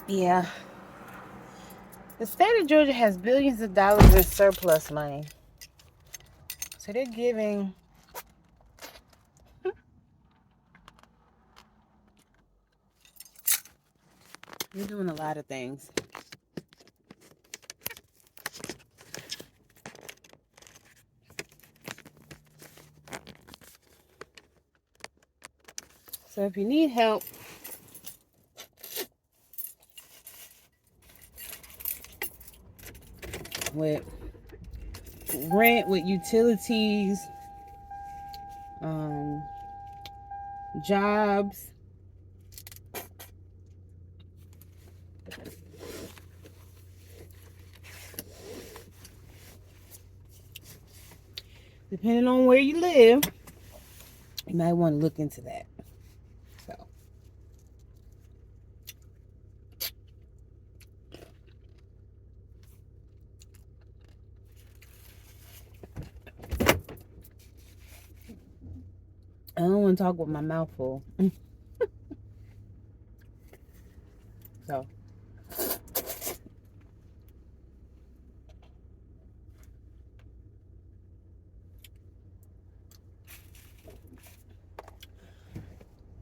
Yeah. The state of Georgia has billions of dollars in surplus money. So they're giving You're doing a lot of things. So if you need help with rent, with utilities, jobs, depending on where you live, you might want to look into that. So I don't want to talk with my mouth full. So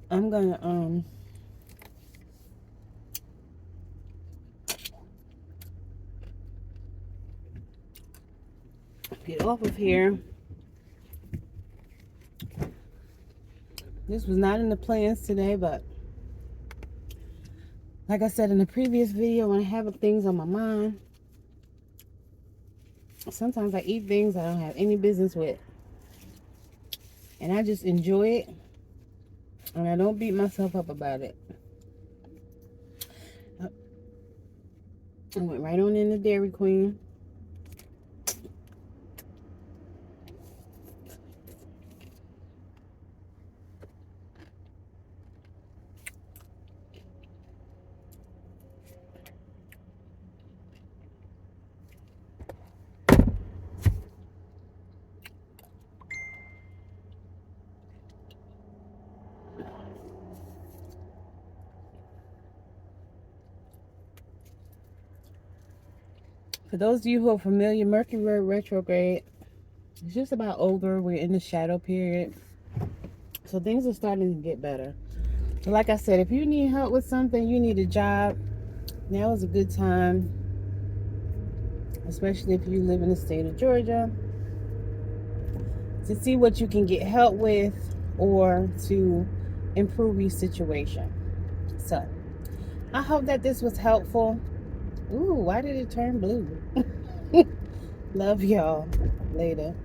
I'm gonna get off of here. This was not in the plans today, but like I said in the previous video, when I have things on my mind, sometimes I eat things I don't have any business with. And I just enjoy it. And I don't beat myself up about it. I went right on into Dairy Queen. For those of you who are familiar, Mercury retrograde is just about over. We're in the shadow period. So things are starting to get better. So like I said, if you need help with something, you need a job, now is a good time. Especially if you live in the state of Georgia, to see what you can get help with or to improve your situation. So I hope that this was helpful. Ooh, why did it turn blue? Love y'all. Later.